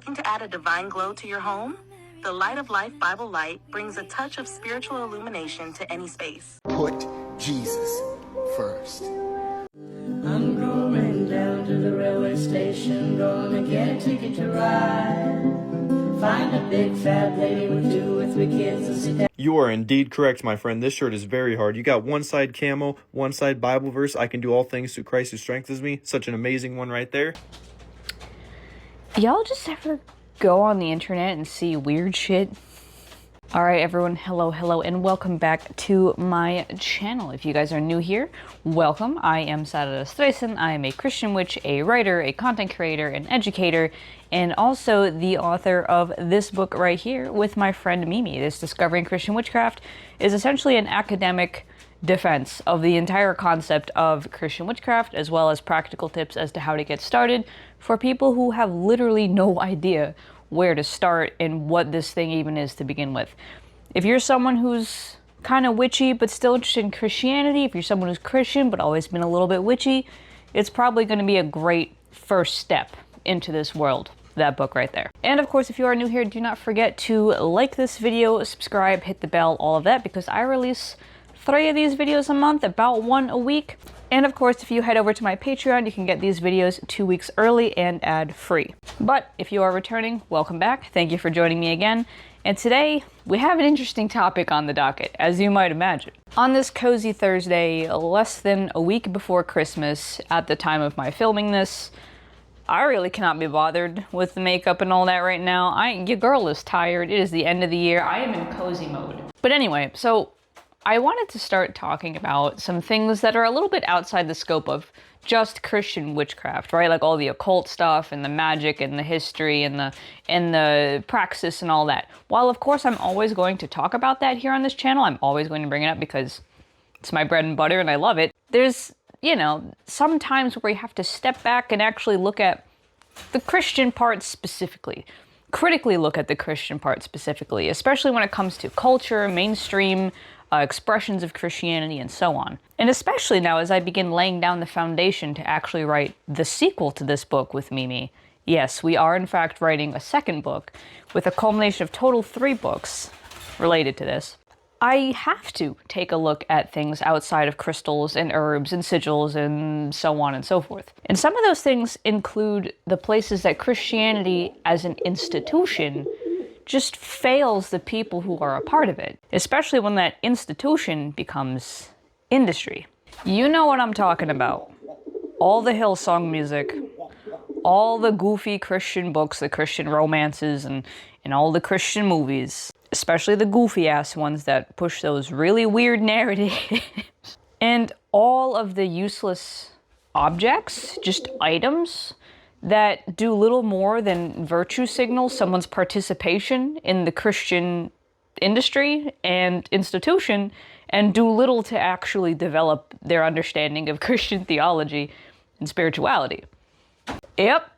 Looking to add a divine glow to your home? The Light of Life Bible Light brings a touch of spiritual illumination to any space. Put Jesus first. I'm going down to the railway station, gonna get a ticket to ride. Find a big fat lady with 2 or 3 kids and sit down. You are indeed correct, my friend. This shirt is very hard. You got one side camo, one side Bible verse. I can do all things through Christ who strengthens me. Such an amazing one right there. Y'all just ever go on the internet and see weird shit? Alright everyone, hello, and welcome back to my channel. If you guys are new here, welcome. I am Sarah Streisand. I am a Christian witch, a writer, a content creator, an educator, and also the author of this book right here with my friend Mimi. This Discovering Christian Witchcraft is essentially an academic defense of the entire concept of Christian witchcraft, as well as practical tips as to how to get started for people who have literally no idea where to start and what this thing even is to begin with. If you're someone who's kind of witchy but still interested in Christianity, if you're someone who's Christian but always been a little bit witchy, it's probably going to be a great first step into this world. That book right there. And of course, if you are new here, do not forget to like this video, subscribe, hit the bell, all of that, because I release 3 of these videos a month, about 1 a week. And of course, if you head over to my Patreon, you can get these videos 2 weeks early and ad-free. But if you are returning, welcome back. Thank you for joining me again. And today, we have an interesting topic on the docket, as you might imagine. On this cozy Thursday, less than a week before Christmas, at the time of my filming this, I really cannot be bothered with the makeup and all that right now. Your girl is tired. It is the end of the year. I am in cozy mode. But anyway, so I wanted to start talking about some things that are a little bit outside the scope of just Christian witchcraft, right? Like all the occult stuff and the magic and the history and the praxis and all that. While of course I'm always going to talk about that here on this channel, I'm always going to bring it up because it's my bread and butter and I love it. There's, you know, some times where you have to step back and actually look at the Christian part specifically. Critically look at the Christian part specifically, especially when it comes to culture, mainstream, expressions of Christianity, and so on. And especially now as I begin laying down the foundation to actually write the sequel to this book with Mimi. Yes, we are in fact writing a second book with a culmination of total 3 books related to this. I have to take a look at things outside of crystals and herbs and sigils and so on and so forth. And some of those things include the places that Christianity as an institution just fails the people who are a part of it, especially when that institution becomes industry. You know what I'm talking about. All the Hillsong music, all the goofy Christian books, the Christian romances, and all the Christian movies, especially the goofy ass ones that push those really weird narratives, and all of the useless objects, just items, that do little more than virtue signal someone's participation in the Christian industry and institution, and do little to actually develop their understanding of Christian theology and spirituality. Yep,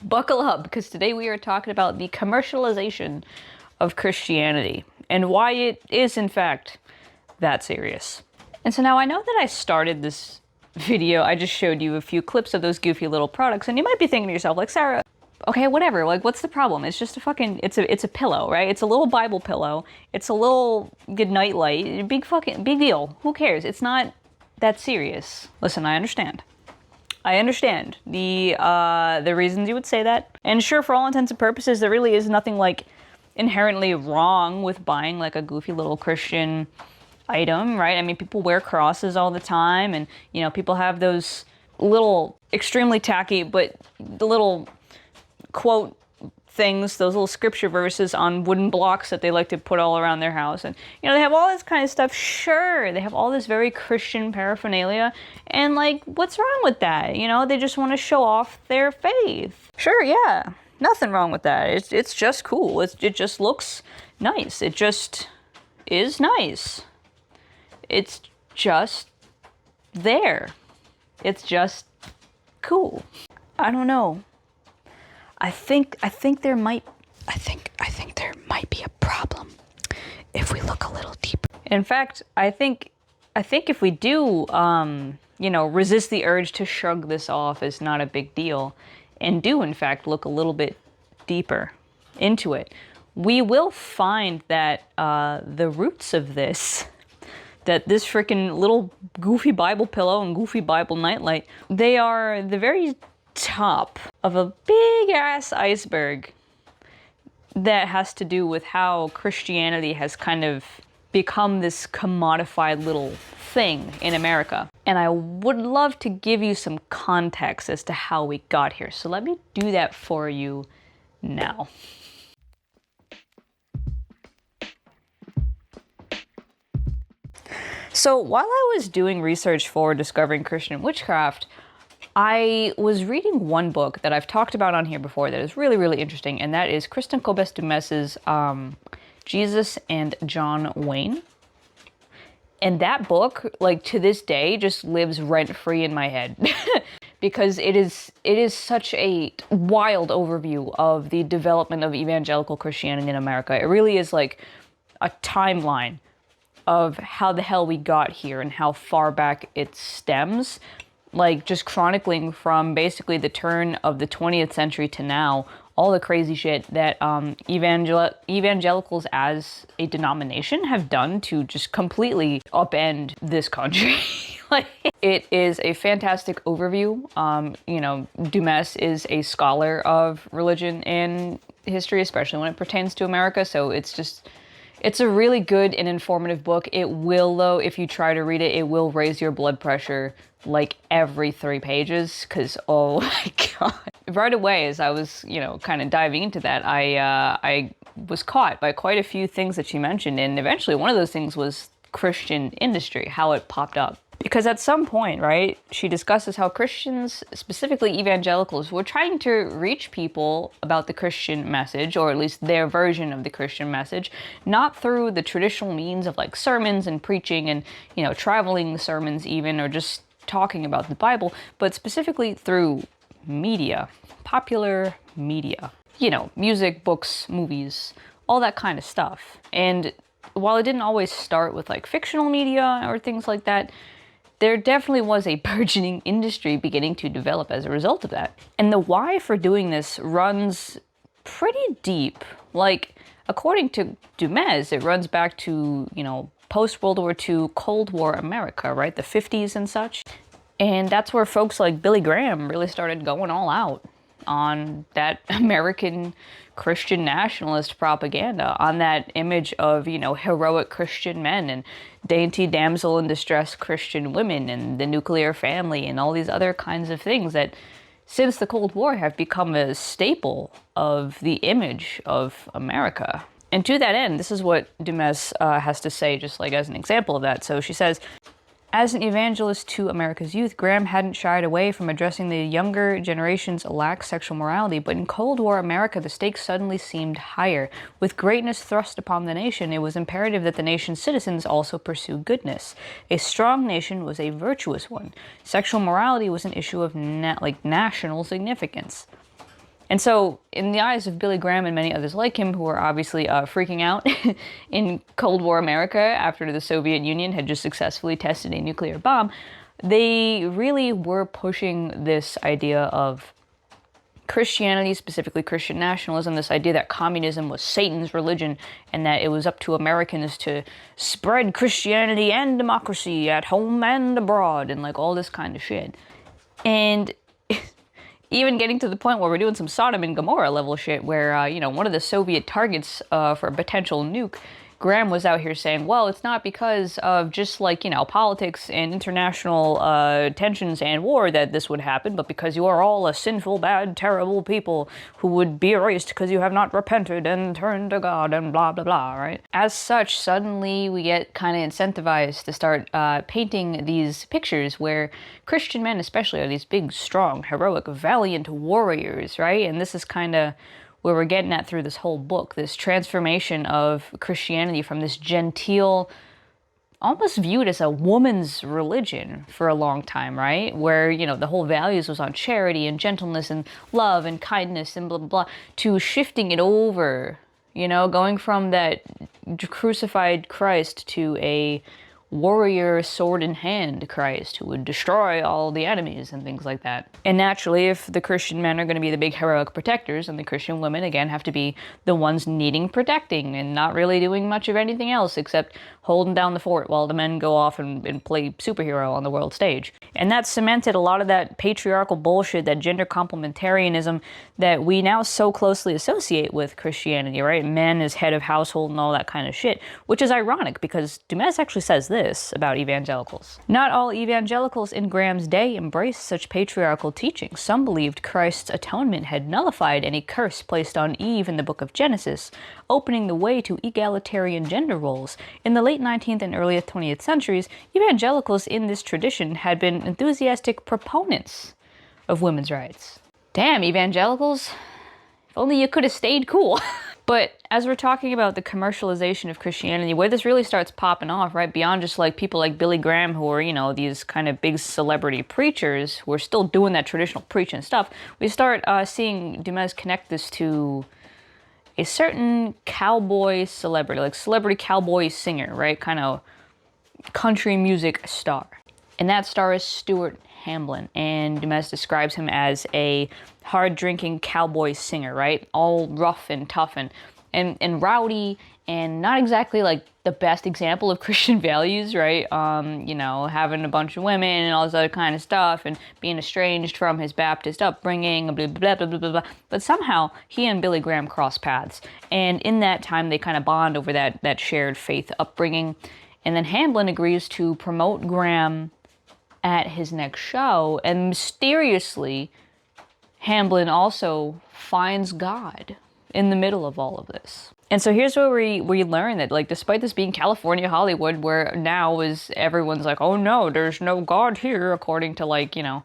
buckle up, because today we are talking about the commercialization of Christianity and why it is in fact that serious. And so now I know that I started this video, I just showed you a few clips of those goofy little products, and you might be thinking to yourself, like, Sarah, okay, whatever, like, what's the problem? It's just a fucking, it's a pillow, right? It's a little Bible pillow. It's a little good night light. Big deal. Who cares? It's not that serious. Listen, I understand. I understand the reasons you would say that. And sure, for all intents and purposes, there really is nothing, like, inherently wrong with buying, like, a goofy little Christian item, right? I mean, people wear crosses all the time, and, you know, people have those little, extremely tacky, but the little quote things, those little scripture verses on wooden blocks that they like to put all around their house. And, you know, they have all this kind of stuff. Sure, they have all this very Christian paraphernalia, and, like, what's wrong with that? You know, they just want to show off their faith. Sure, yeah, nothing wrong with that. It's just cool. It just looks nice. It just is nice. It's just there. It's just cool. I don't know. I think there might be a problem if we look a little deeper. In fact, I think if we do, you know, resist the urge to shrug this off as not a big deal, and do in fact look a little bit deeper into it, we will find that the roots of this, that this freaking little goofy Bible pillow and goofy Bible nightlight, they are the very top of a big ass iceberg that has to do with how Christianity has kind of become this commodified little thing in America. And I would love to give you some context as to how we got here. So let me do that for you now. So while I was doing research for Discovering Christian Witchcraft, I was reading one book that I've talked about on here before that is really, really interesting, and that is Kristen Kobes de Mes's Jesus and John Wayne. And that book, like, to this day, just lives rent-free in my head. Because it is such a wild overview of the development of evangelical Christianity in America. It really is like a timeline of how the hell we got here and how far back it stems. Like, just chronicling from basically the turn of the 20th century to now, all the crazy shit that evangelicals as a denomination have done to just completely upend this country. Like, it is a fantastic overview. You know, Dumas is a scholar of religion and history, especially when it pertains to America, so it's a really good and informative book. It will, though, if you try to read it, it will raise your blood pressure like every 3 pages, because, oh my god. Right away, as I was, you know, kind of diving into that, I was caught by quite a few things that she mentioned, and eventually one of those things was Christian industry, how it popped up. Because at some point, right, she discusses how Christians, specifically evangelicals, were trying to reach people about the Christian message, or at least their version of the Christian message, not through the traditional means of like sermons and preaching and, you know, traveling sermons even, or just talking about the Bible, but specifically through media, popular media. You know, music, books, movies, all that kind of stuff. And while it didn't always start with like fictional media or things like that, there definitely was a burgeoning industry beginning to develop as a result of that. And the why for doing this runs pretty deep. Like, according to Dumas, it runs back to, you know, post-World War II, Cold War America, right? The 50s and such. And that's where folks like Billy Graham really started going all out on that American Christian nationalist propaganda, on that image of, you know, heroic Christian men and dainty damsel in distress Christian women and the nuclear family and all these other kinds of things that since the Cold War have become a staple of the image of America. And to that end, this is what Dumas has to say, just like as an example of that. So she says, as an evangelist to America's youth, Graham hadn't shied away from addressing the younger generation's lax sexual morality, but in Cold War America, the stakes suddenly seemed higher. With greatness thrust upon the nation, it was imperative that the nation's citizens also pursue goodness. A strong nation was a virtuous one. Sexual morality was an issue of national significance. And so, in the eyes of Billy Graham and many others like him, who were obviously freaking out in Cold War America after the Soviet Union had just successfully tested a nuclear bomb, they really were pushing this idea of Christianity, specifically Christian nationalism, this idea that communism was Satan's religion and that it was up to Americans to spread Christianity and democracy at home and abroad and like all this kind of shit. And even getting to the point where we're doing some Sodom and Gomorrah level shit where, you know, one of the Soviet targets for a potential nuke, Graham was out here saying, well, it's not because of just like, you know, politics and international tensions and war that this would happen, but because you are all a sinful, bad, terrible people who would be erased because you have not repented and turned to God and blah, blah, blah, right? As such, suddenly we get kind of incentivized to start painting these pictures where Christian men especially are these big, strong, heroic, valiant warriors, right? And this is kind of where we're getting at through this whole book, this transformation of Christianity from this genteel, almost viewed as a woman's religion for a long time, right? Where, you know, the whole values was on charity and gentleness and love and kindness and blah, blah, blah, to shifting it over, you know, going from that crucified Christ to a warrior sword in hand Christ who would destroy all the enemies and things like that. And naturally, if the Christian men are going to be the big heroic protectors, and the Christian women again have to be the ones needing protecting and not really doing much of anything else except holding down the fort while the men go off and play superhero on the world stage. And that cemented a lot of that patriarchal bullshit, that gender complementarianism that we now so closely associate with Christianity, right? Men as head of household and all that kind of shit, which is ironic because Dumas actually says this about evangelicals. Not all evangelicals in Graham's day embraced such patriarchal teachings. Some believed Christ's atonement had nullified any curse placed on Eve in the book of Genesis, opening the way to egalitarian gender roles. In the late 19th and early 20th centuries, evangelicals in this tradition had been enthusiastic proponents of women's rights. Damn, evangelicals. If only you could have stayed cool. But as we're talking about the commercialization of Christianity, where this really starts popping off, right, beyond just like people like Billy Graham who are, you know, these kind of big celebrity preachers who are still doing that traditional preaching stuff, we start seeing Dumas connect this to a certain cowboy celebrity, like celebrity cowboy singer, right, kind of country music star. And that star is Stuart Hamblin, and Dumas describes him as a hard-drinking cowboy singer, right? All rough and tough and rowdy, and not exactly like the best example of Christian values, right? You know, having a bunch of women and all this other kind of stuff, and being estranged from his Baptist upbringing, blah, blah, blah, blah, blah, blah. But somehow, he and Billy Graham cross paths. And in that time, they kind of bond over that shared faith upbringing. And then Hamblin agrees to promote Graham at his next show, and mysteriously, Hamblin also finds God in the middle of all of this. And so here's where we learn that, like, despite this being California Hollywood, where now is everyone's like, oh no, there's no God here, according to, like, you know,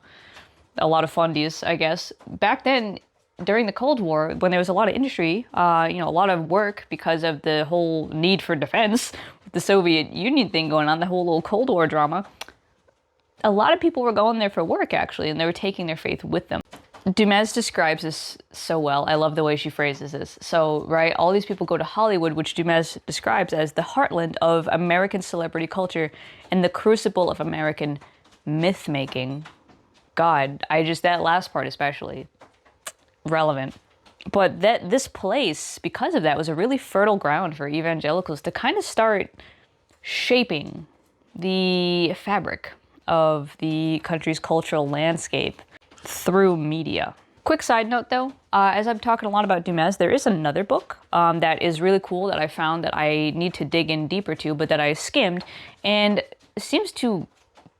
a lot of fundies, I guess. Back then, during the Cold War, when there was a lot of industry, you know, a lot of work because of the whole need for defense, with the Soviet Union thing going on, the whole little Cold War drama, a lot of people were going there for work, actually, and they were taking their faith with them. Dumas describes this so well. I love the way she phrases this. So, right, all these people go to Hollywood, which Dumas describes as the heartland of American celebrity culture and the crucible of American myth-making. God, that last part especially, relevant. But this place, because of that, was a really fertile ground for evangelicals to kind of start shaping the fabric of the country's cultural landscape through media. Quick side note though, as I'm talking a lot about Dumas, there is another book that is really cool that I found that I need to dig in deeper to, but that I skimmed, and seems to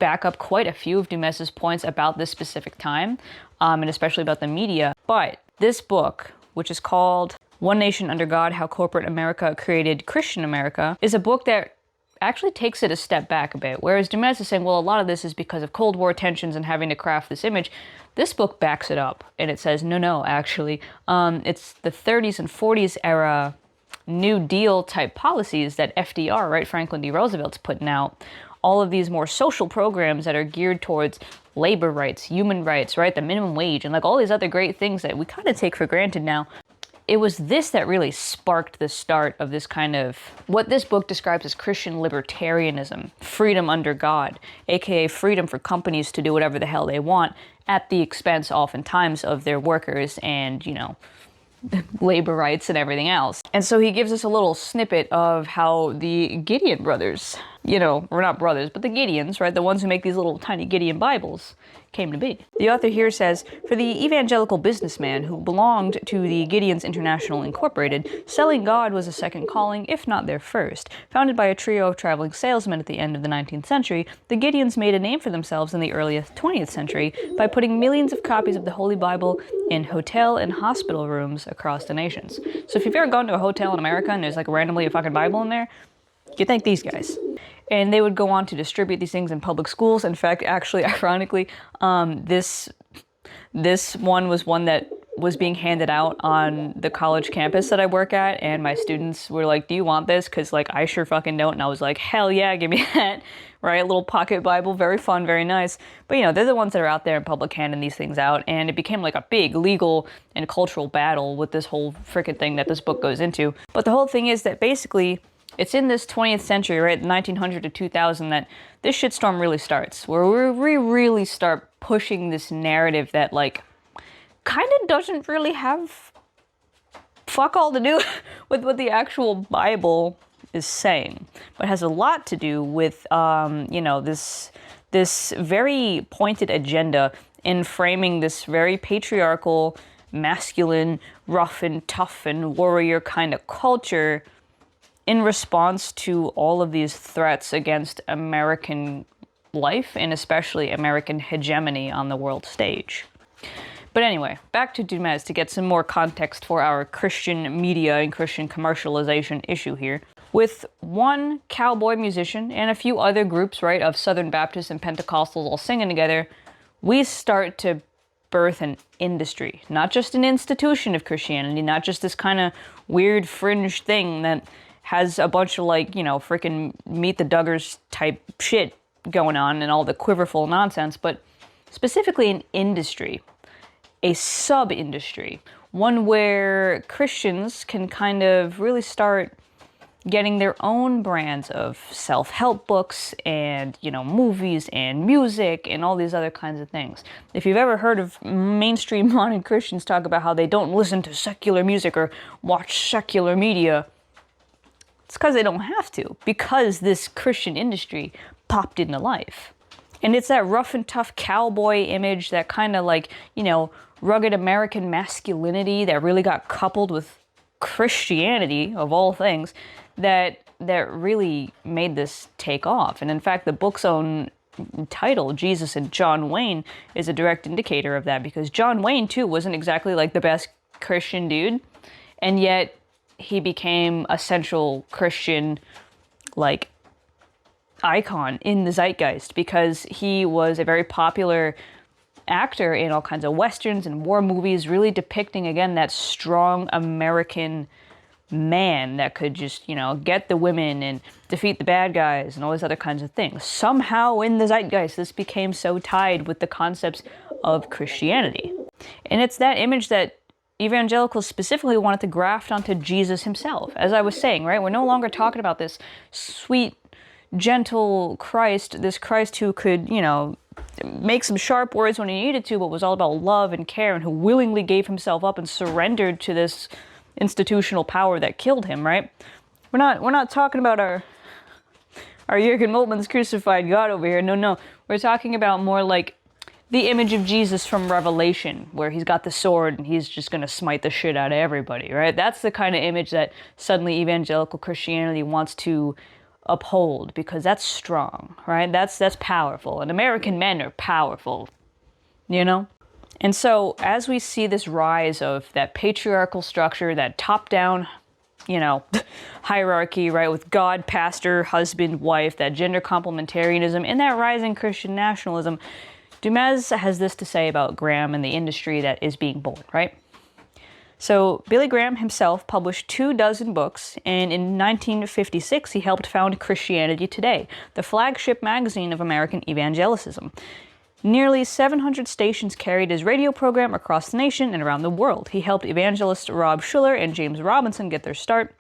back up quite a few of Dumas's points about this specific time, and especially about the media. But this book, which is called One Nation Under God, How Corporate America Created Christian America, is a book that actually takes it a step back a bit. Whereas Dumas is saying, well, a lot of this is because of Cold War tensions and having to craft this image. This book backs it up, and it says, no, actually, it's the 30s and 40s era New Deal type policies that FDR, right, Franklin D. Roosevelt's putting out. All of these more social programs that are geared towards labor rights, human rights, right, the minimum wage, and like all these other great things that we kind of take for granted now. It was this that really sparked the start of this kind of, what this book describes as Christian libertarianism, freedom under God, aka freedom for companies to do whatever the hell they want at the expense oftentimes of their workers and, you know, labor rights and everything else. And so he gives us a little snippet of how the Gideon brothers, you know, or not brothers, but the Gideons, right, the ones who make these little tiny Gideon Bibles, came to be. The author here says, for the evangelical businessman who belonged to the Gideons International Incorporated, selling God was a second calling, if not their first. Founded by a trio of traveling salesmen at the end of the 19th century, the Gideons made a name for themselves in the early 20th century by putting millions of copies of the Holy Bible in hotel and hospital rooms across the nations. So if you've ever gone to a hotel in America and there's like randomly a fucking Bible in there, you thank these guys. And they would go on to distribute these things in public schools. In fact, actually, ironically, this one was one that was being handed out on the college campus that I work at, and my students were like, do you want this? Because, like, I sure fucking don't. And I was like, hell yeah, give me that. Right? A little pocket Bible, very fun, very nice. But, you know, they're the ones that are out there in public handing these things out, and it became like a big legal and cultural battle with this whole frickin' thing that this book goes into. But the whole thing is that basically It's in this 20th century, right, 1900 to 2000, that this shitstorm really starts, where we really start pushing this narrative that, like, kind of doesn't really have fuck all to do with what the actual Bible is saying, but has a lot to do with, this very pointed agenda in framing this very patriarchal, masculine, rough and tough and warrior kind of culture in response to all of these threats against American life and especially American hegemony on the world stage. But anyway, back to Dumas to get some more context for our Christian media and Christian commercialization issue here. With one cowboy musician and a few other groups, right, of Southern Baptists and Pentecostals all singing together, we start to birth an industry, not just an institution of Christianity, not just this kind of weird fringe thing that has a bunch of, like, freaking Meet the Duggars type shit going on and all the quiverful nonsense, but specifically an industry, a sub-industry, one where Christians can kind of really start getting their own brands of self-help books and, movies and music and all these other kinds of things. If you've ever heard of mainstream modern Christians talk about how they don't listen to secular music or watch secular media, it's because they don't have to, because this Christian industry popped into life. And it's that rough and tough cowboy image, that kind of like, rugged American masculinity that really got coupled with Christianity, of all things, that really made this take off. And in fact, the book's own title, Jesus and John Wayne, is a direct indicator of that, because John Wayne, too, wasn't exactly like the best Christian dude, and yet he became a central Christian, like, icon in the zeitgeist because he was a very popular actor in all kinds of westerns and war movies, really depicting, again, that strong American man that could just, get the women and defeat the bad guys and all these other kinds of things. Somehow in the zeitgeist, this became so tied with the concepts of Christianity. And it's that image that evangelicals specifically wanted to graft onto Jesus himself. As I was saying, right, we're no longer talking about this sweet, gentle Christ, this Christ who could, make some sharp words when he needed to, but was all about love and care, and who willingly gave himself up and surrendered to this institutional power that killed him, right? We're not talking about our Jürgen Moltmann's crucified God over here. No. We're talking about more like the image of Jesus from Revelation, where he's got the sword and he's just going to smite the shit out of everybody, right? That's the kind of image that suddenly evangelical Christianity wants to uphold, because that's strong, right? That's powerful, and American men are powerful, And so as we see this rise of that patriarchal structure, that top-down, hierarchy, right, with God, pastor, husband, wife, that gender complementarianism, and that rising Christian nationalism, Dumas has this to say about Graham and the industry that is being born, right? So Billy Graham himself published 24 books, and in 1956 he helped found Christianity Today, the flagship magazine of American evangelicism. Nearly 700 stations carried his radio program across the nation and around the world. He helped evangelists Rob Schuller and James Robinson get their start,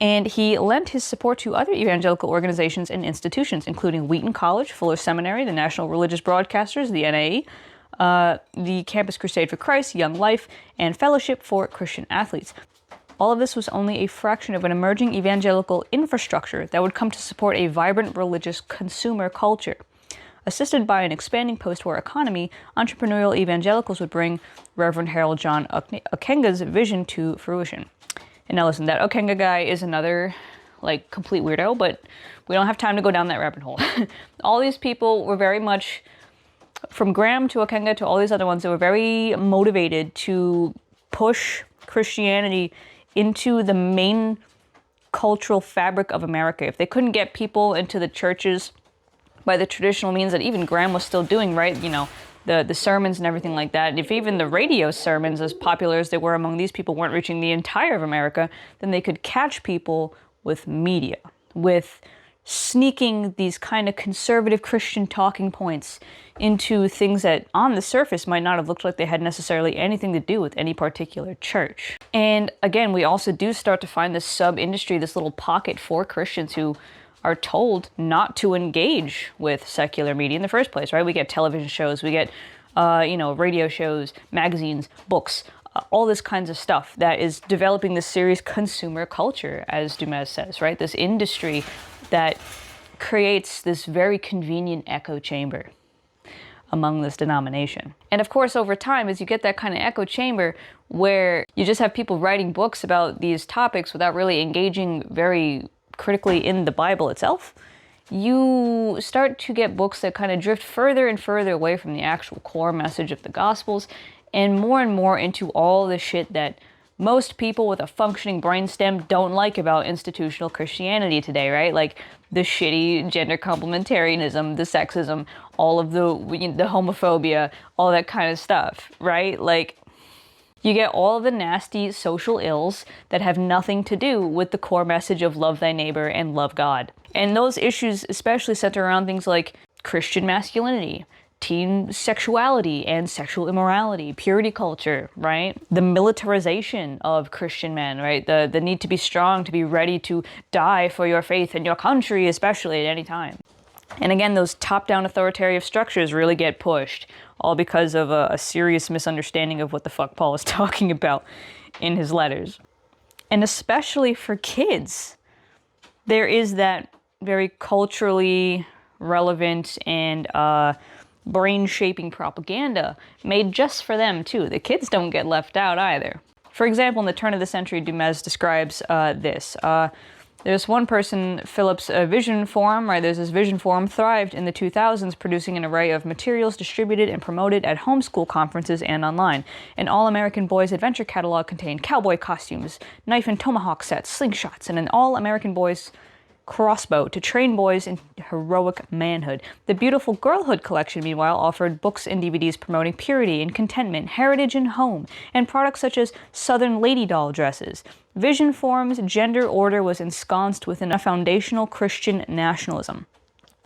and he lent his support to other evangelical organizations and institutions, including Wheaton College, Fuller Seminary, the National Religious Broadcasters, the NAE, the Campus Crusade for Christ, Young Life, and Fellowship for Christian Athletes. All of this was only a fraction of an emerging evangelical infrastructure that would come to support a vibrant religious consumer culture. Assisted by an expanding post-war economy, entrepreneurial evangelicals would bring Reverend Harold John Okenga's vision to fruition. And now listen, that Okenga guy is another, complete weirdo, but we don't have time to go down that rabbit hole. All these people were very much, from Graham to Okenga to all these other ones, they were very motivated to push Christianity into the main cultural fabric of America. If they couldn't get people into the churches by the traditional means that even Graham was still doing, right? The sermons and everything like that. If even the radio sermons, as popular as they were among these people, weren't reaching the entire of America, then they could catch people with media, with sneaking these kind of conservative Christian talking points into things that on the surface might not have looked like they had necessarily anything to do with any particular church. And again, we also do start to find this sub-industry, this little pocket for Christians who are told not to engage with secular media in the first place, right? We get television shows, we get, radio shows, magazines, books, all this kinds of stuff that is developing this serious consumer culture, as Dumas says, right? This industry that creates this very convenient echo chamber among this denomination. And of course, over time, as you get that kind of echo chamber where you just have people writing books about these topics without really engaging very critically in the Bible itself, you start to get books that kind of drift further and further away from the actual core message of the Gospels and more into all the shit that most people with a functioning brainstem don't like about institutional Christianity today, right? Like the shitty gender complementarianism, the sexism, all of the homophobia, all that kind of stuff, right? Like, you get all of the nasty social ills that have nothing to do with the core message of love thy neighbor and love God. And those issues especially center around things like Christian masculinity, teen sexuality and sexual immorality, purity culture, right? The militarization of Christian men, right? The need to be strong, to be ready to die for your faith and your country, especially at any time. And again, those top-down authoritarian structures really get pushed, all because of a serious misunderstanding of what the fuck Paul is talking about in his letters. And especially for kids, there is that very culturally relevant and brain-shaping propaganda made just for them, too. The kids don't get left out either. For example, in the turn of the century, Dumas describes this. There's one person, Philip's Vision Forum, right? There's this Vision Forum thrived in the 2000s, producing an array of materials distributed and promoted at homeschool conferences and online. An All-American Boys Adventure catalog contained cowboy costumes, knife and tomahawk sets, slingshots, and an All-American Boys crossbow to train boys in heroic manhood. The Beautiful Girlhood collection, meanwhile, offered books and DVDs promoting purity and contentment, heritage and home, and products such as Southern lady doll dresses. Vision Forum's gender order was ensconced within a foundational Christian nationalism.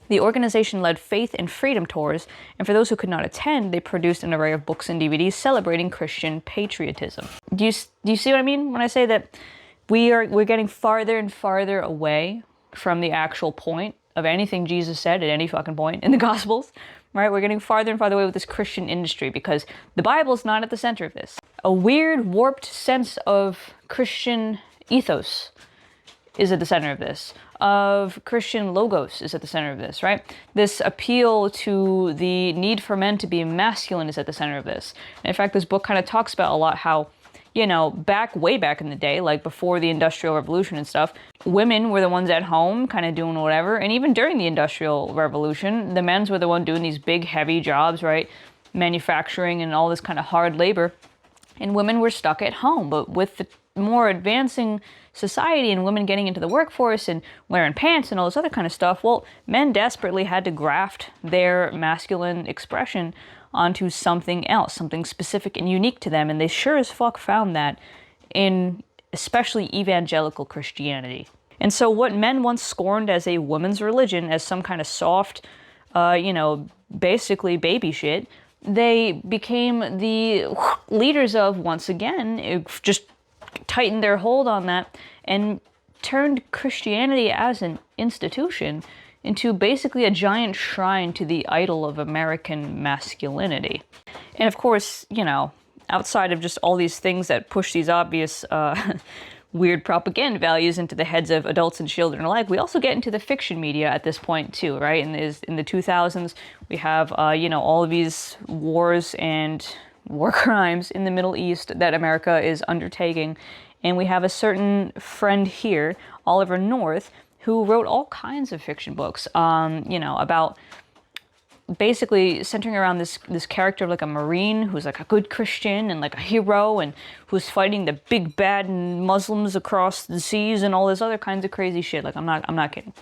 The organization led faith and freedom tours, and for those who could not attend, they produced an array of books and DVDs celebrating Christian patriotism. Do you see what I mean when I say that we're getting farther and farther away from the actual point of anything Jesus said at any fucking point in the Gospels, right? We're getting farther and farther away with this Christian industry because the Bible's not at the center of this. A weird, warped sense of Christian ethos is at the center of this, of Christian logos is at the center of this, right? This appeal to the need for men to be masculine is at the center of this. And in fact, this book kind of talks about a lot how, way back in the day, like before the Industrial Revolution and stuff, women were the ones at home kind of doing whatever. And even during the Industrial Revolution, the men's were the one doing these big, heavy jobs, right? Manufacturing and all this kind of hard labor. And women were stuck at home. But with the more advancing society and women getting into the workforce and wearing pants and all this other kind of stuff, well, men desperately had to graft their masculine expression onto something else, something specific and unique to them, and they sure as fuck found that in especially evangelical Christianity. And so what men once scorned as a woman's religion, as some kind of soft, basically baby shit, they became the leaders of, once again, just tightened their hold on that and turned Christianity as an institution into basically a giant shrine to the idol of American masculinity. And of course, outside of just all these things that push these obvious weird propaganda values into the heads of adults and children alike, we also get into the fiction media at this point too, right? In the 2000s, we have, all of these wars and war crimes in the Middle East that America is undertaking. And we have a certain friend here, Oliver North, who wrote all kinds of fiction books, about basically centering around this character of like a Marine who's like a good Christian and like a hero and who's fighting the big bad Muslims across the seas and all this other kinds of crazy shit. Like I'm not kidding.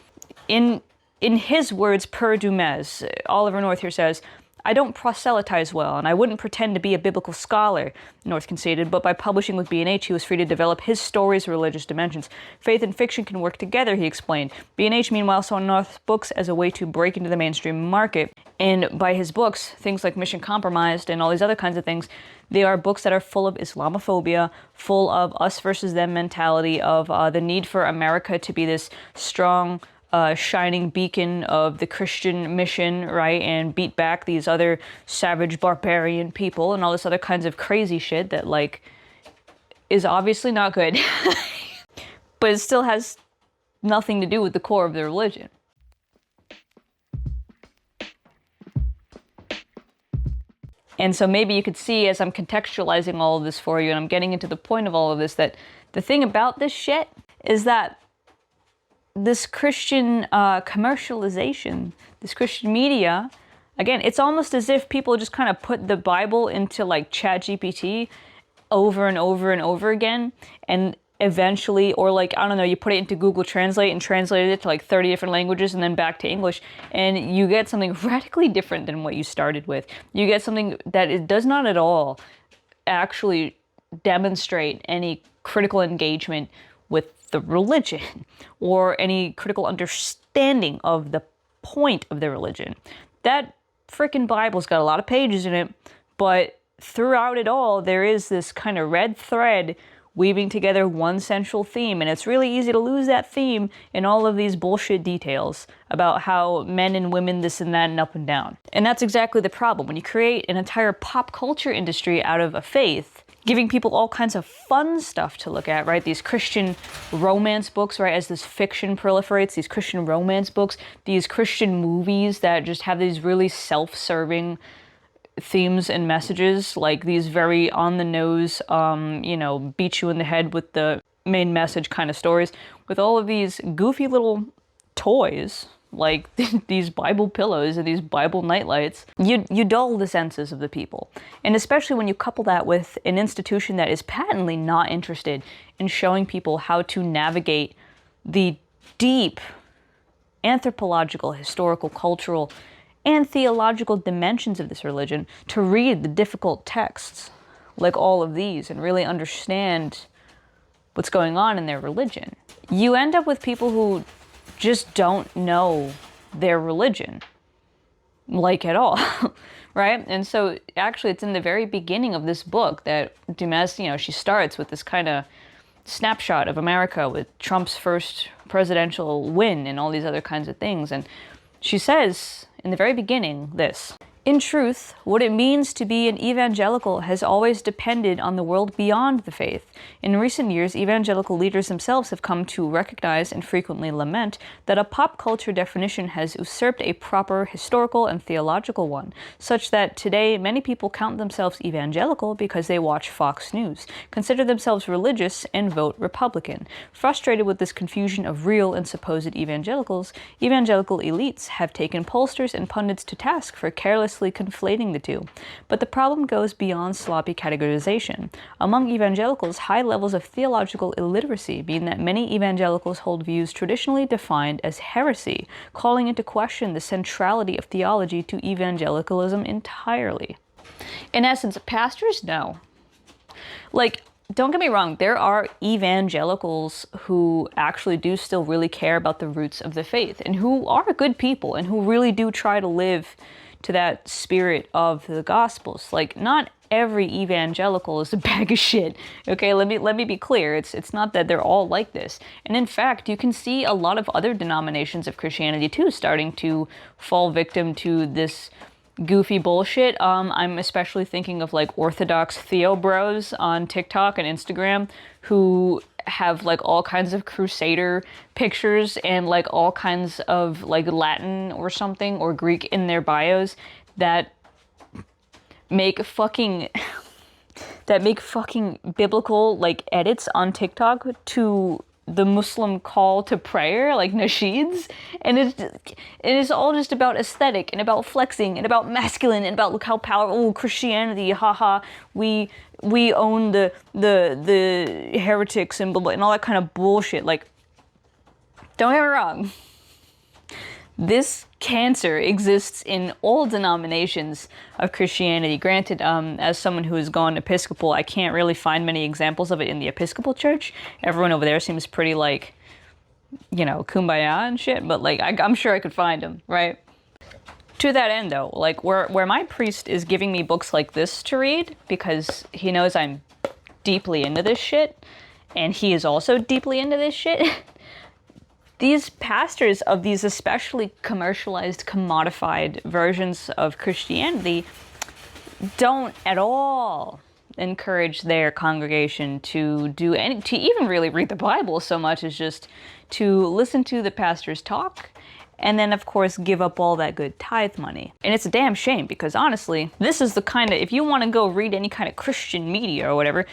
In his words, per Dumas, Oliver North here says, I don't proselytize well, and I wouldn't pretend to be a biblical scholar, North conceded, but by publishing with B&H, he was free to develop his story's religious dimensions. Faith and fiction can work together, he explained. B&H, meanwhile, saw North's books as a way to break into the mainstream market. And by his books, things like Mission Compromised and all these other kinds of things, they are books that are full of Islamophobia, full of us versus them mentality, of the need for America to be this strong, shining beacon of the Christian mission, right, and beat back these other savage barbarian people and all this other kinds of crazy shit that, like, is obviously not good. But it still has nothing to do with the core of the religion. And so maybe you could see, as I'm contextualizing all of this for you, and I'm getting into the point of all of this, that the thing about this shit is that this Christian commercialization, this Christian media, again, it's almost as if people just kind of put the Bible into like ChatGPT over and over and over again, and eventually, or like, I don't know, you put it into Google Translate and translated it to like 30 different languages and then back to English, and you get something radically different than what you started with. You get something that it does not at all actually demonstrate any critical engagement with the religion or any critical understanding of the point of the religion. That freaking Bible's got a lot of pages in it, but throughout it all, there is this kind of red thread weaving together one central theme, and it's really easy to lose that theme in all of these bullshit details about how men and women this and that and up and down. And that's exactly the problem. When you create an entire pop culture industry out of a faith, giving people all kinds of fun stuff to look at, right? These Christian romance books, right? As this fiction proliferates, these Christian romance books, these Christian movies that just have these really self-serving themes and messages, like these very on-the-nose, beat you in the head with the main message kind of stories, with all of these goofy little toys, like these Bible pillows and these Bible nightlights, you dull the senses of the people. And especially when you couple that with an institution that is patently not interested in showing people how to navigate the deep anthropological, historical, cultural, and theological dimensions of this religion, to read the difficult texts like all of these and really understand what's going on in their religion. You end up with people who just don't know their religion, like, at all, right? And so actually it's in the very beginning of this book that Dumas, she starts with this kind of snapshot of America with Trump's first presidential win and all these other kinds of things. And she says in the very beginning this: "In truth, what it means to be an evangelical has always depended on the world beyond the faith. In recent years, evangelical leaders themselves have come to recognize and frequently lament that a pop culture definition has usurped a proper historical and theological one, such that today many people count themselves evangelical because they watch Fox News, consider themselves religious, and vote Republican. Frustrated with this confusion of real and supposed evangelicals, evangelical elites have taken pollsters and pundits to task for carelessly conflating the two. But the problem goes beyond sloppy categorization. Among evangelicals, high levels of theological illiteracy mean that many evangelicals hold views traditionally defined as heresy, calling into question the centrality of theology to evangelicalism entirely." In essence, pastors know. Like, don't get me wrong, there are evangelicals who actually do still really care about the roots of the faith, and who are good people, and who really do try to live to that spirit of the Gospels. Like, not every evangelical is a bag of shit. Okay, let me be clear. It's not that they're all like this. And in fact, you can see a lot of other denominations of Christianity too starting to fall victim to this goofy bullshit. I'm especially thinking of like Orthodox Theo bros on TikTok and Instagram who have like all kinds of crusader pictures and like all kinds of like Latin or something or Greek in their bios that make fucking biblical like edits on TikTok to the Muslim call to prayer, like nasheeds, and it is all just about aesthetic and about flexing and about masculine and about look how powerful Christianity, haha, we own the heretics and blah, blah, and all that kind of bullshit. Like, don't get me wrong, This cancer exists in all denominations of Christianity. Granted, as someone who has gone Episcopal, I can't really find many examples of it in the Episcopal Church. Everyone over there seems pretty like, you know, kumbaya and shit, but like I'm sure I could find them, right? To that end though, like where my priest is giving me books like this to read because he knows I'm deeply into this shit, and he is also deeply into this shit. These pastors of these especially commercialized, commodified versions of Christianity don't at all encourage their congregation to do any, to even really read the Bible so much as just to listen to the pastors talk, and then of course give up all that good tithe money. And it's a damn shame because honestly, this is the kind of, if you want to go read any kind of Christian media or whatever,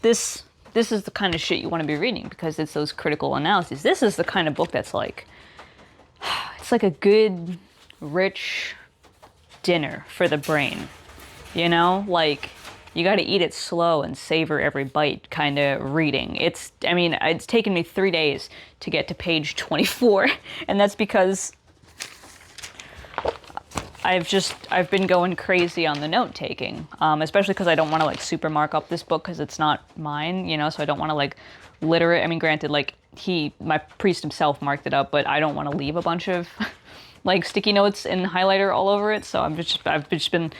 this is the kind of shit you want to be reading because it's those critical analyses. This is the kind of book that's like, it's like a good, rich dinner for the brain. You know, like you got to eat it slow and savor every bite kind of reading. It's taken me 3 days to get to page 24, and that's because I've been going crazy on the note taking, especially because I don't want to like super mark up this book because it's not mine, you know, so I don't want to like litter it. I mean, granted, like my priest himself marked it up, but I don't want to leave a bunch of like sticky notes and highlighter all over it. So I've just been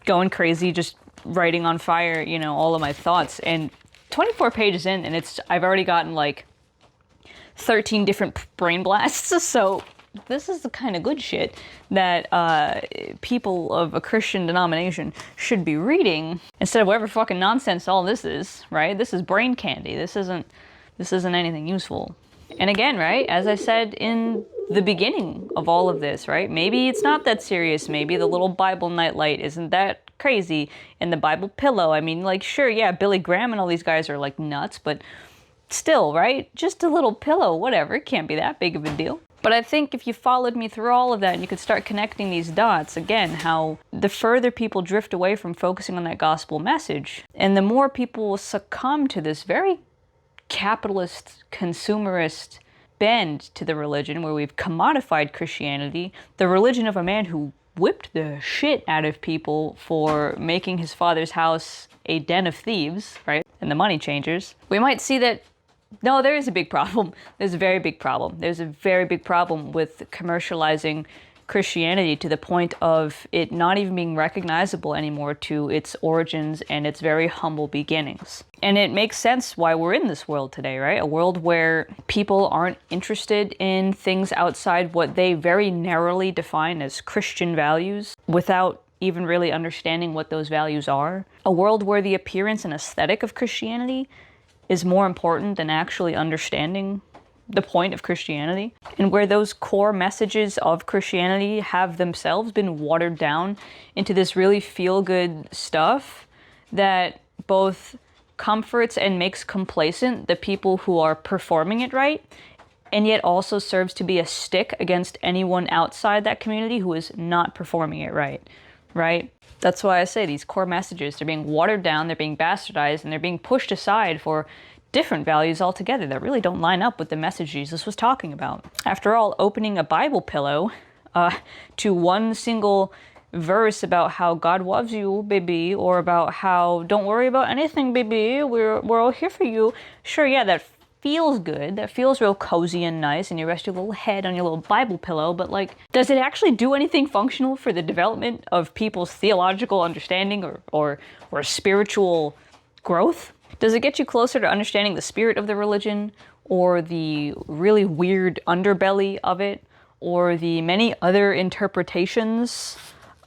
going crazy, just writing on fire, you know, all of my thoughts. And 24 pages in, and I've already gotten like 13 different brain blasts. So this is the kind of good shit that people of a Christian denomination should be reading instead of whatever fucking nonsense all this is, right? This is brain candy. This isn't anything useful. And again, right, as I said in the beginning of all of this, right, maybe it's not that serious. Maybe the little Bible nightlight isn't that crazy, and the Bible pillow, I mean, like, sure, yeah, Billy Graham and all these guys are like nuts, but still, right, just a little pillow, whatever, it can't be that big of a deal. But I think if you followed me through all of that and you could start connecting these dots, again, how the further people drift away from focusing on that gospel message, and the more people will succumb to this very capitalist, consumerist bend to the religion where we've commodified Christianity, the religion of a man who whipped the shit out of people for making his father's house a den of thieves, right? And the money changers. We might see that no, there is a big problem. There's a very big problem. There's a very big problem with commercializing Christianity to the point of it not even being recognizable anymore to its origins and its very humble beginnings. And it makes sense why we're in this world today, right? A world where people aren't interested in things outside what they very narrowly define as Christian values without even really understanding what those values are. A world where the appearance and aesthetic of Christianity is more important than actually understanding the point of Christianity, and where those core messages of Christianity have themselves been watered down into this really feel-good stuff that both comforts and makes complacent the people who are performing it right, and yet also serves to be a stick against anyone outside that community who is not performing it right? That's why I say these core messages, they're being watered down, they're being bastardized, and they're being pushed aside for different values altogether that really don't line up with the message Jesus was talking about. After all, opening a Bible pillow to one single verse about how God loves you, baby, or about how don't worry about anything, baby, we're all here for you. Sure, yeah, that feels good. That feels real cozy and nice, and you rest your little head on your little Bible pillow, but like, does it actually do anything functional for the development of people's theological understanding or spiritual growth? Does it get you closer to understanding the spirit of the religion, or the really weird underbelly of it, or the many other interpretations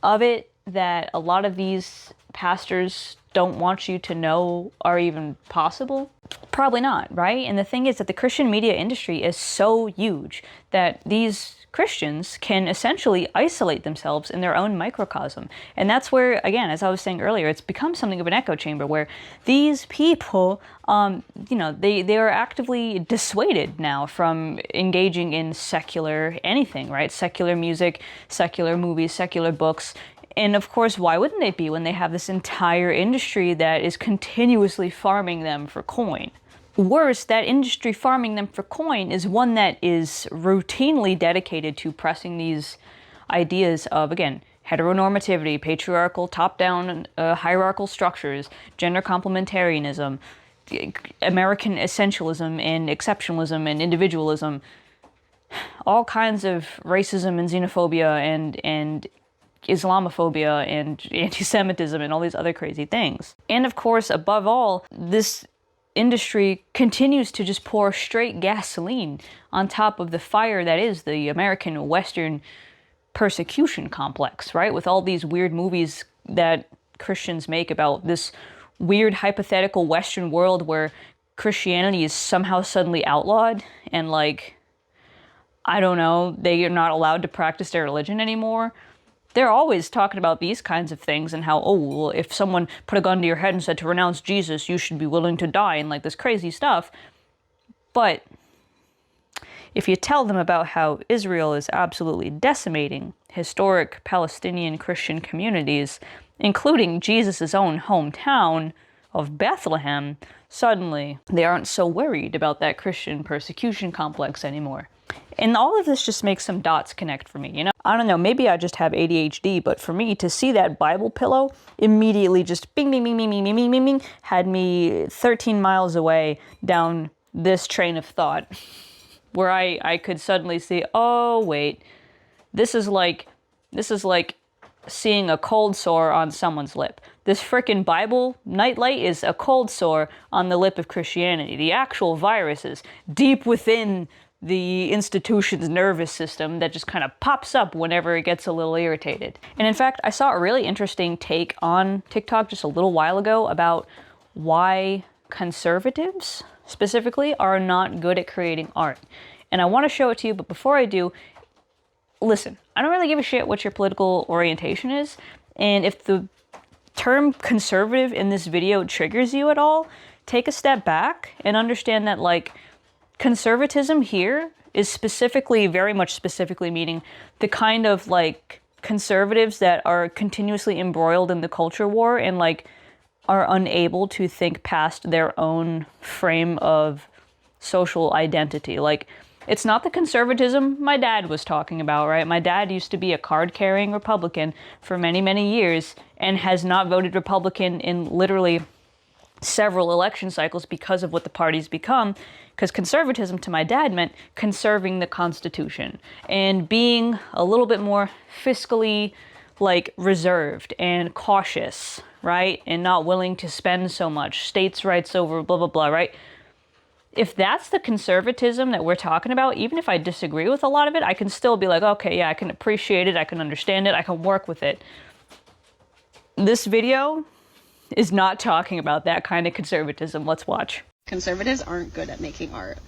of it that a lot of these pastors don't want you to know are even possible? Probably not, right? And the thing is that the Christian media industry is so huge that these Christians can essentially isolate themselves in their own microcosm. And that's where, again, as I was saying earlier, it's become something of an echo chamber where these people, they are actively dissuaded now from engaging in secular anything, right? Secular music, secular movies, secular books. And of course, why wouldn't they be when they have this entire industry that is continuously farming them for coin? worse, that industry farming them for coin is one that is routinely dedicated to pressing these ideas of, again, heteronormativity, patriarchal, top-down hierarchical structures, gender complementarianism, American essentialism and exceptionalism and individualism, all kinds of racism and xenophobia and Islamophobia and anti-Semitism and all these other crazy things. And of course, above all, this industry continues to just pour straight gasoline on top of the fire that is the American Western persecution complex, right? With all these weird movies that Christians make about this weird hypothetical Western world where Christianity is somehow suddenly outlawed and, like, I don't know, they are not allowed to practice their religion anymore. They're always talking about these kinds of things and how, oh, well, if someone put a gun to your head and said to renounce Jesus, you should be willing to die, and like this crazy stuff. But if you tell them about how Israel is absolutely decimating historic Palestinian Christian communities, including Jesus' own hometown of Bethlehem, suddenly they aren't so worried about that Christian persecution complex anymore. And all of this just makes some dots connect for me, you know? I don't know, maybe I just have ADHD, but for me, to see that Bible pillow immediately just bing, bing, bing, bing, bing, bing, bing, bing, bing, had me 13 miles away down this train of thought, where I could suddenly see, oh, wait, this is like seeing a cold sore on someone's lip. This frickin' Bible nightlight is a cold sore on the lip of Christianity. The actual virus is deep within the institution's nervous system that just kind of pops up whenever it gets a little irritated. And in fact, I saw a really interesting take on TikTok just a little while ago about why conservatives, specifically, are not good at creating art. And I want to show it to you, but before I do, listen, I don't really give a shit what your political orientation is, and if the term conservative in this video triggers you at all, take a step back and understand that, like, conservatism here is specifically, very much specifically meaning the kind of, like, conservatives that are continuously embroiled in the culture war and, like, are unable to think past their own frame of social identity. Like, it's not the conservatism my dad was talking about, right? My dad used to be a card-carrying Republican for many, many years and has not voted Republican in literally several election cycles because of what the party's become, because conservatism to my dad meant conserving the Constitution and being a little bit more fiscally, like, reserved and cautious, right? And not willing to spend so much, states' rights over blah, blah, blah, right? If that's the conservatism that we're talking about, even if I disagree with a lot of it, I can still be like, okay, yeah, I can appreciate it, I can understand it, I can work with it. This video is not talking about that kind of conservatism. Let's watch. Conservatives aren't good at making art.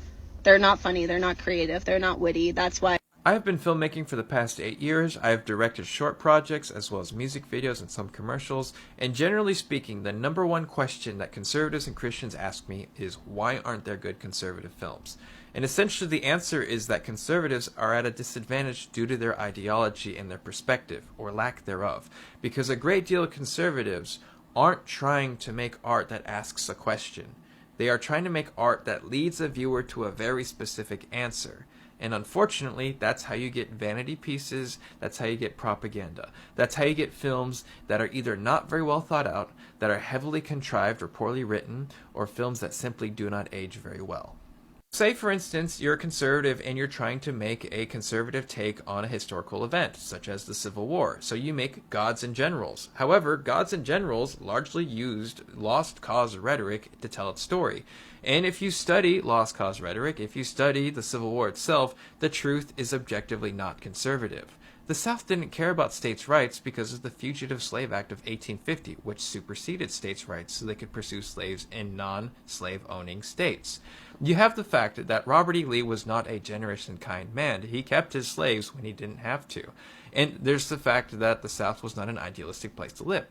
They're not funny, they're not creative, they're not witty. That's why I have been filmmaking for the past 8 years. I have directed short projects as well as music videos and some commercials. And generally speaking, the number one question that conservatives and Christians ask me is, why aren't there good conservative films? And essentially the answer is that conservatives are at a disadvantage due to their ideology and their perspective, or lack thereof. Because a great deal of conservatives aren't trying to make art that asks a question. They are trying to make art that leads a viewer to a very specific answer. And unfortunately, that's how you get vanity pieces, that's how you get propaganda. That's how you get films that are either not very well thought out, that are heavily contrived or poorly written, or films that simply do not age very well. Say, for instance, you're a conservative and you're trying to make a conservative take on a historical event, such as the Civil War. So you make Gods and Generals. However, Gods and Generals largely used lost cause rhetoric to tell its story. And if you study lost cause rhetoric, if you study the Civil War itself, the truth is objectively not conservative. The South didn't care about states' rights because of the Fugitive Slave Act of 1850, which superseded states' rights so they could pursue slaves in non-slave owning states. You have the fact that Robert E. Lee was not a generous and kind man. He kept his slaves when he didn't have to. And there's the fact that the South was not an idealistic place to live.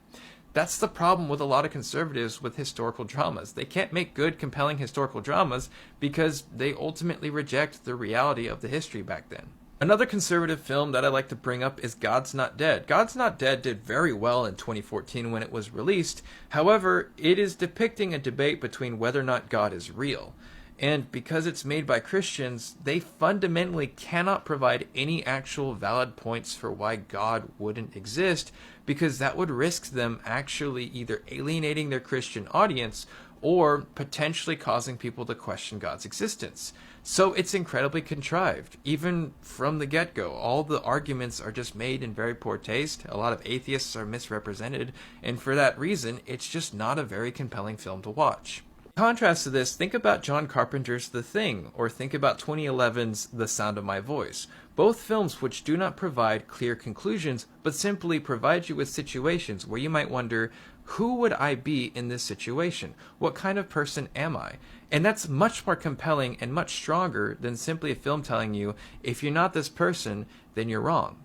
That's the problem with a lot of conservatives with historical dramas. They can't make good, compelling historical dramas because they ultimately reject the reality of the history back then. Another conservative film that I like to bring up is God's Not Dead. God's Not Dead did very well in 2014 when it was released. However, it is depicting a debate between whether or not God is real. And because it's made by Christians, they fundamentally cannot provide any actual valid points for why God wouldn't exist, because that would risk them actually either alienating their Christian audience or potentially causing people to question God's existence. So it's incredibly contrived. Even from the get-go, all the arguments are just made in very poor taste. A lot of atheists are misrepresented, and for that reason, it's just not a very compelling film to watch. In contrast to this, think about John Carpenter's The Thing, or think about 2011's The Sound of My Voice. Both films which do not provide clear conclusions, but simply provide you with situations where you might wonder, who would I be in this situation? What kind of person am I? And that's much more compelling and much stronger than simply a film telling you, if you're not this person, then you're wrong.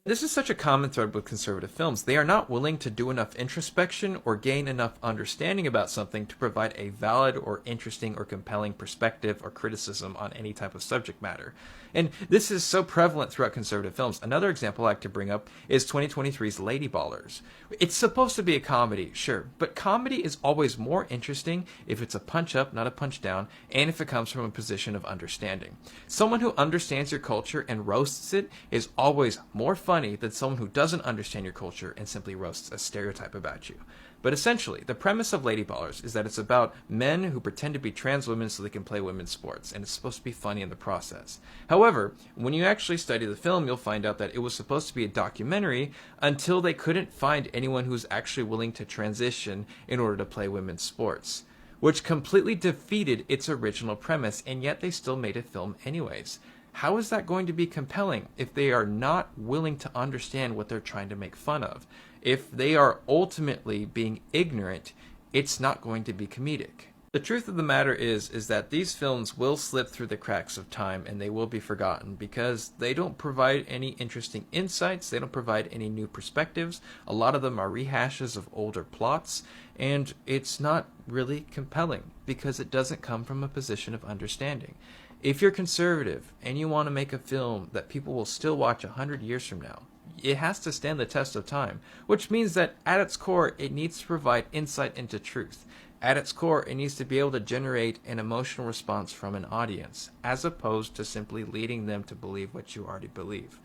This is such a common thread with conservative films. They are not willing to do enough introspection or gain enough understanding about something to provide a valid or interesting or compelling perspective or criticism on any type of subject matter. And this is so prevalent throughout conservative films. Another example I like to bring up is 2023's Lady Ballers. It's supposed to be a comedy, sure, but comedy is always more interesting if it's a punch up, not a punch down, and if it comes from a position of understanding. Someone who understands your culture and roasts it is always more funny than someone who doesn't understand your culture and simply roasts a stereotype about you. But essentially, the premise of Lady Ballers is that it's about men who pretend to be trans women so they can play women's sports, and it's supposed to be funny in the process. However, when you actually study the film, you'll find out that it was supposed to be a documentary until they couldn't find anyone who's actually willing to transition in order to play women's sports, which completely defeated its original premise, and yet they still made a film anyways. How is that going to be compelling if they are not willing to understand what they're trying to make fun of? If they are ultimately being ignorant, it's not going to be comedic. The truth of the matter is that these films will slip through the cracks of time and they will be forgotten because they don't provide any interesting insights, they don't provide any new perspectives. A lot of them are rehashes of older plots, and it's not really compelling because it doesn't come from a position of understanding. If you're conservative and you want to make a film that people will still watch 100 years from now, it has to stand the test of time, which means that at its core, it needs to provide insight into truth. At its core, it needs to be able to generate an emotional response from an audience, as opposed to simply leading them to believe what you already believe.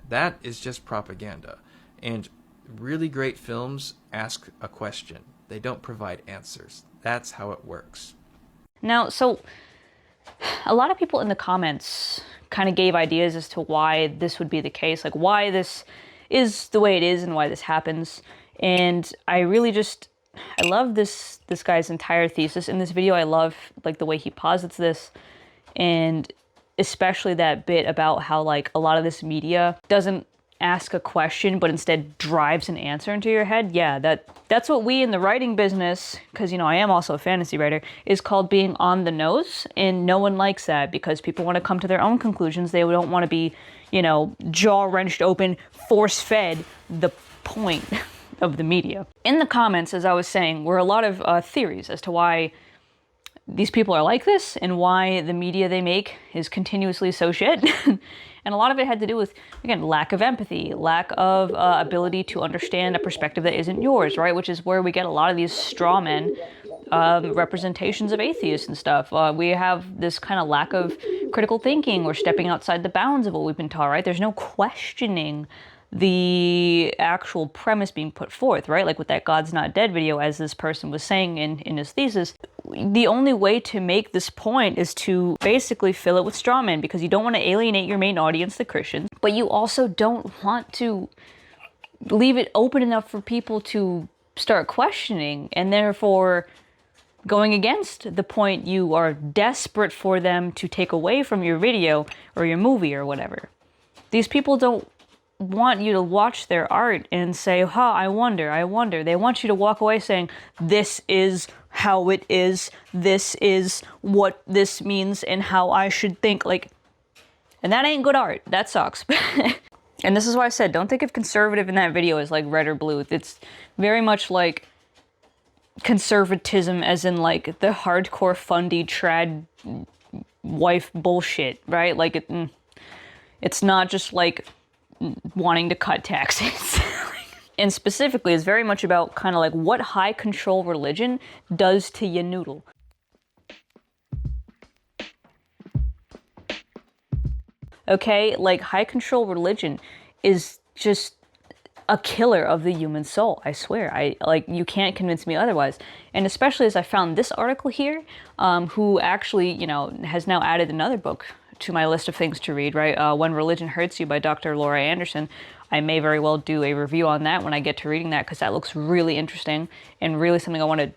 That is just propaganda. And really great films ask a question. They don't provide answers. That's how it works. Now, so a lot of people in the comments kind of gave ideas as to why this would be the case, like why this is the way it is and why this happens. And I really I love this guy's entire thesis in this video. I love like the way he posits this, and especially that bit about how like a lot of this media doesn't ask a question but instead drives an answer into your head. Yeah, that's what we in the writing business, because I am also a fantasy writer, is called being on the nose, and no one likes that because people want to come to their own conclusions. They don't want to be jaw wrenched open, force fed the point of the media. In the comments, as I was saying, were a lot of theories as to why these people are like this and why the media they make is continuously so shit. And a lot of it had to do with, again, lack of empathy, lack of ability to understand a perspective that isn't yours, right? Which is where we get a lot of these straw men representations of atheists and stuff. We have this kind of lack of critical thinking or stepping outside the bounds of what we've been taught, right? There's no questioning the actual premise being put forth, right? Like with that God's Not Dead video, as this person was saying in his thesis, the only way to make this point is to basically fill it with straw men, because you don't want to alienate your main audience, the Christians, but you also don't want to leave it open enough for people to start questioning and therefore going against the point you are desperate for them to take away from your video or your movie or whatever. These people don't want you to watch their art and say, I wonder. They want you to walk away saying, this is how it is, this is what this means and how I should think. And that ain't good art. That sucks. And this is why I said, don't think of conservative in that video as like red or blue. It's very much like conservatism as in like the hardcore fundy trad wife bullshit, right? Like It's not just like wanting to cut taxes. And specifically, it's very much about kind of like what high control religion does to your noodle. Okay, like high control religion is just a killer of the human soul. I swear, you can't convince me otherwise. And especially as I found this article here, who actually, you know, has now added another book to my list of things to read, right? When Religion Hurts You by Dr. Laura Anderson. I may very well do a review on that when I get to reading that, because that looks really interesting and really something I want to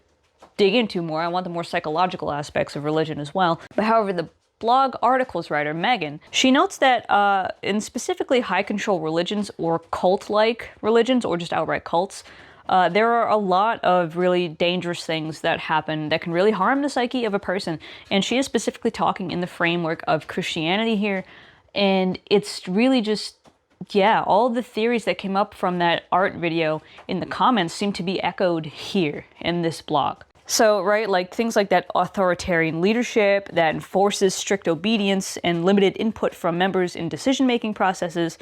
dig into more. I want the more psychological aspects of religion as well. But however, the blog articles writer, Megan, she notes that in specifically high control religions or cult-like religions or just outright cults, there are a lot of really dangerous things that happen that can really harm the psyche of a person. And she is specifically talking in the framework of Christianity here. And it's really just, yeah, all the theories that came up from that art video in the comments seem to be echoed here in this blog. So, right, like things like that authoritarian leadership that enforces strict obedience and limited input from members in decision-making processes,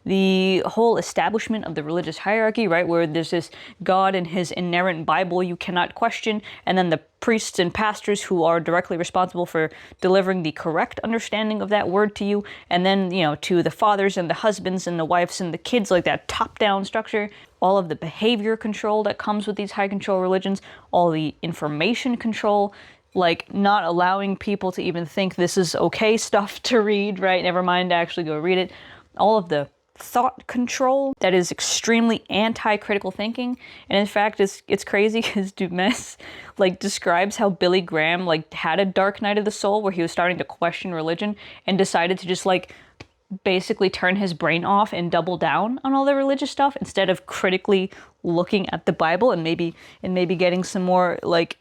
the whole establishment of the religious hierarchy, right, where there's this God and his inerrant Bible you cannot question, and then the priests and pastors who are directly responsible for delivering the correct understanding of that word to you, and then, you know, to the fathers and the husbands and the wives and the kids, like that top-down structure, all of the behavior control that comes with these high control religions, all the information control, like not allowing people to even think this is okay stuff to read, right, never mind to actually go read it, all of the thought control that is extremely anti-critical thinking. And in fact, it's crazy because Dumas like describes how Billy Graham like had a dark night of the soul where he was starting to question religion and decided to just like basically turn his brain off and double down on all the religious stuff instead of critically looking at the Bible and maybe getting some more like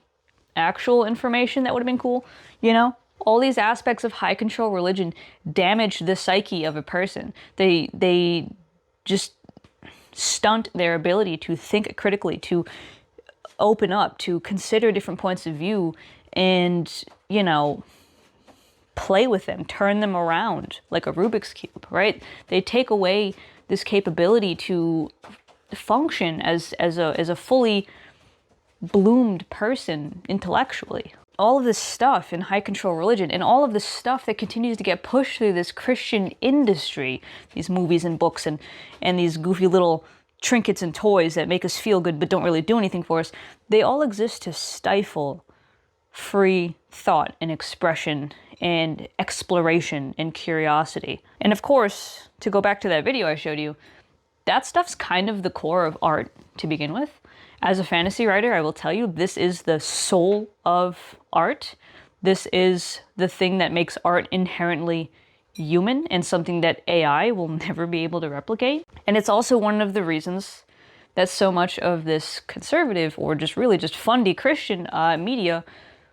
actual information that would have been cool, you know? All these aspects of high control religion damage the psyche of a person. They just stunt their ability to think critically, to open up, to consider different points of view and, you know, play with them, turn them around like a Rubik's Cube, right? They take away this capability to function as a fully bloomed person intellectually. All of this stuff in high control religion and all of this stuff that continues to get pushed through this Christian industry, these movies and books and these goofy little trinkets and toys that make us feel good but don't really do anything for us, they all exist to stifle free thought and expression and exploration and curiosity. And of course, to go back to that video I showed you, that stuff's kind of the core of art to begin with. As a fantasy writer, I will tell you, this is the soul of art. This is the thing that makes art inherently human and something that AI will never be able to replicate. And it's also one of the reasons that so much of this conservative or just really just fundy Christian media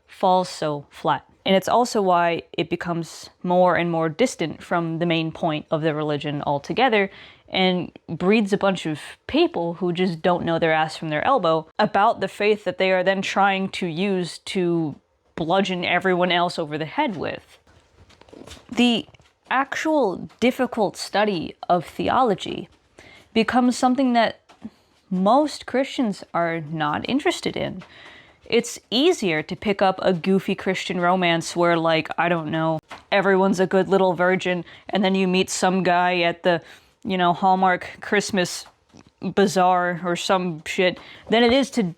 falls so flat. And it's also why it becomes more and more distant from the main point of the religion altogether and breeds a bunch of people who just don't know their ass from their elbow about the faith that they are then trying to use to bludgeon everyone else over the head with. The actual difficult study of theology becomes something that most Christians are not interested in. It's easier to pick up a goofy Christian romance where, like, I don't know, everyone's a good little virgin, and then you meet some guy at the, you know, Hallmark Christmas bazaar or some shit, than it is to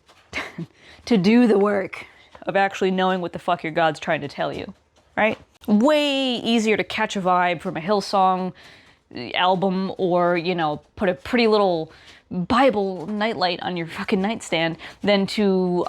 to do the work of actually knowing what the fuck your God's trying to tell you, right? Way easier to catch a vibe from a Hillsong album or, you know, put a pretty little Bible nightlight on your fucking nightstand than to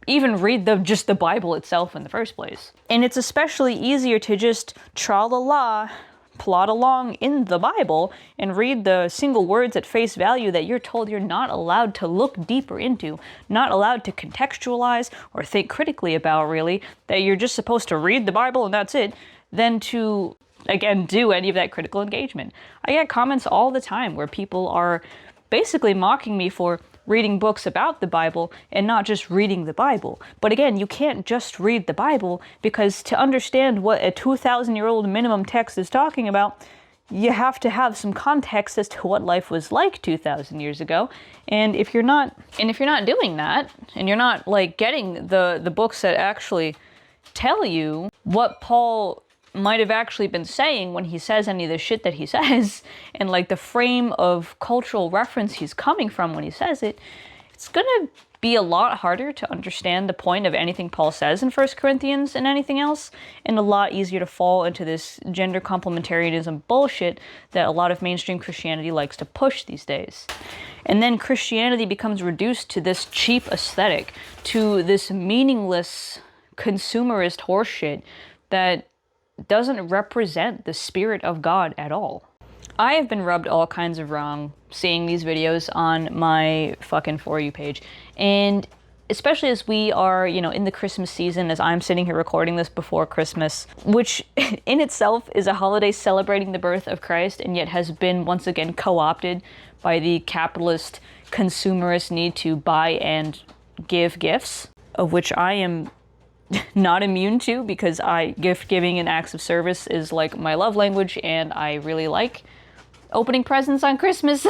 even read just the Bible itself in the first place. And it's especially easier to just tra-la-la, plod along in the Bible and read the single words at face value that you're told you're not allowed to look deeper into, not allowed to contextualize or think critically about, really, that you're just supposed to read the Bible and that's it, than to, again, do any of that critical engagement. I get comments all the time where people are basically mocking me for reading books about the Bible and not just reading the Bible. But again, you can't just read the Bible, because to understand what a 2,000-year-old minimum text is talking about, you have to have some context as to what life was like 2,000 years ago. And if you're not doing that, and you're not like getting the books that actually tell you what Paul might have actually been saying when he says any of the shit that he says, and like the frame of cultural reference he's coming from when he says it, it's gonna be a lot harder to understand the point of anything Paul says in 1 Corinthians and anything else, and a lot easier to fall into this gender complementarianism bullshit that a lot of mainstream Christianity likes to push these days. And then Christianity becomes reduced to this cheap aesthetic, to this meaningless consumerist horseshit that doesn't represent the spirit of God at all. I have been rubbed all kinds of wrong seeing these videos on my fucking For You page. And especially as we are, in the Christmas season, as I'm sitting here recording this before Christmas, which in itself is a holiday celebrating the birth of Christ, and yet has been once again co-opted by the capitalist consumerist need to buy and give gifts, of which I am not immune to, because gift giving and acts of service is like my love language, and I really like opening presents on Christmas.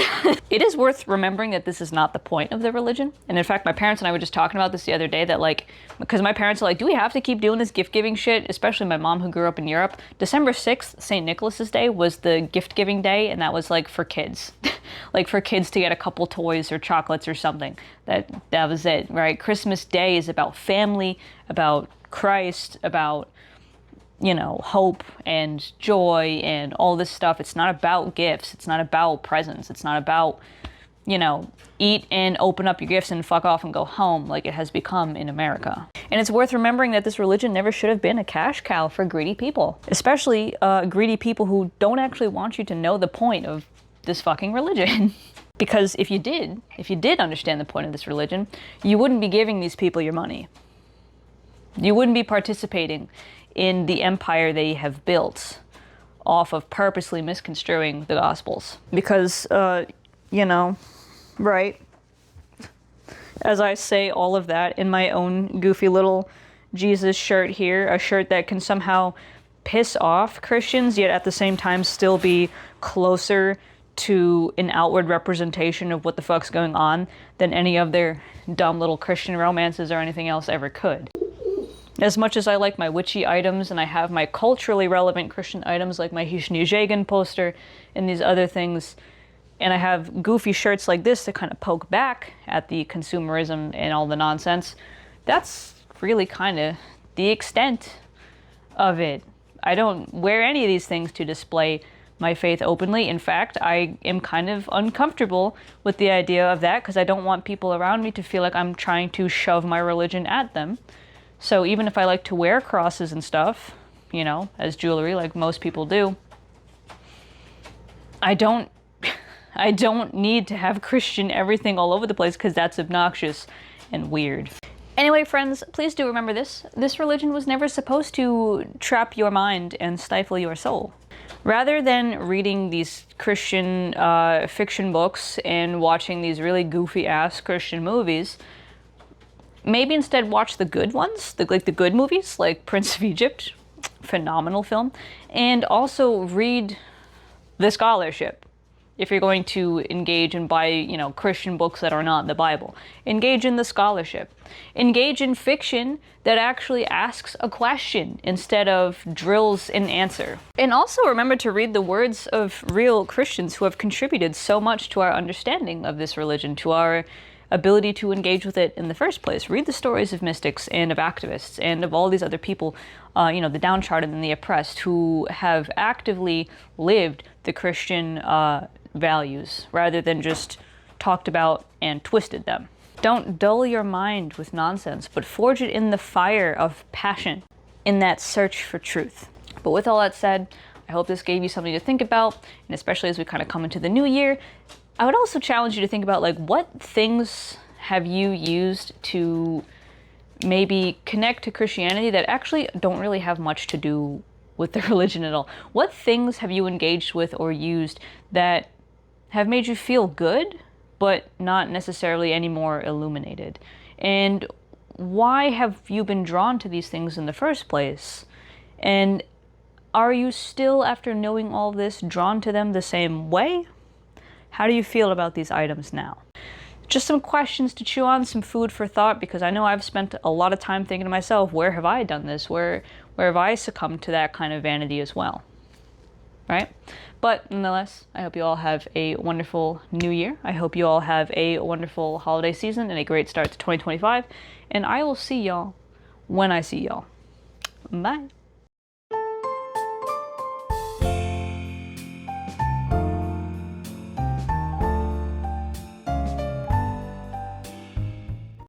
It is worth remembering that this is not the point of the religion. And in fact, my parents and I were just talking about this the other day, that like, because my parents are like, do we have to keep doing this gift giving shit? Especially my mom, who grew up in Europe. December 6th, St. Nicholas's Day, was the gift giving day, and that was like for kids. Like for kids to get a couple toys or chocolates or something. That was it, right? Christmas Day is about family, about Christ, about hope and joy and all this stuff. It's not about gifts. It's not about presents. It's not about, eat and open up your gifts and fuck off and go home like it has become in America. And it's worth remembering that this religion never should have been a cash cow for greedy people, especially greedy people who don't actually want you to know the point of this fucking religion. Because if you did understand the point of this religion, you wouldn't be giving these people your money. You wouldn't be participating in the empire they have built off of purposely misconstruing the Gospels. Because, right? As I say all of that in my own goofy little Jesus shirt here, a shirt that can somehow piss off Christians, yet at the same time still be closer to an outward representation of what the fuck's going on than any of their dumb little Christian romances or anything else ever could. As much as I like my witchy items, and I have my culturally relevant Christian items like my Hishni poster and these other things, and I have goofy shirts like this to kind of poke back at the consumerism and all the nonsense, that's really kind of the extent of it. I don't wear any of these things to display my faith openly. In fact, I am kind of uncomfortable with the idea of that, because I don't want people around me to feel like I'm trying to shove my religion at them. So even if I like to wear crosses and stuff, as jewelry like most people do, I don't need to have Christian everything all over the place, because that's obnoxious and weird. Anyway, friends, please do remember this. This religion was never supposed to trap your mind and stifle your soul. Rather than reading these Christian fiction books and watching these really goofy-ass Christian movies, maybe instead watch the good ones, the good movies, like Prince of Egypt, phenomenal film, and also read the scholarship. If you're going to engage and buy, Christian books that are not the Bible, engage in the scholarship. Engage in fiction that actually asks a question instead of drills an answer. And also remember to read the words of real Christians who have contributed so much to our understanding of this religion, to our ability to engage with it in the first place. Read the stories of mystics and of activists and of all these other people, the downtrodden and the oppressed, who have actively lived the Christian values rather than just talked about and twisted them. Don't dull your mind with nonsense, but forge it in the fire of passion in that search for truth. But with all that said, I hope this gave you something to think about, and especially as we kind of come into the new year, I would also challenge you to think about, what things have you used to maybe connect to Christianity that actually don't really have much to do with the religion at all? What things have you engaged with or used that have made you feel good, but not necessarily any more illuminated? And why have you been drawn to these things in the first place? And Are you still, after knowing all this, drawn to them the same way? How do you feel about these items now? Just some questions to chew on, some food for thought, because I know I've spent a lot of time thinking to myself, where have I done this? Where have I succumbed to that kind of vanity as well? Right? But nonetheless, I hope you all have a wonderful new year. I hope you all have a wonderful holiday season and a great start to 2025. And I will see y'all when I see y'all. Bye.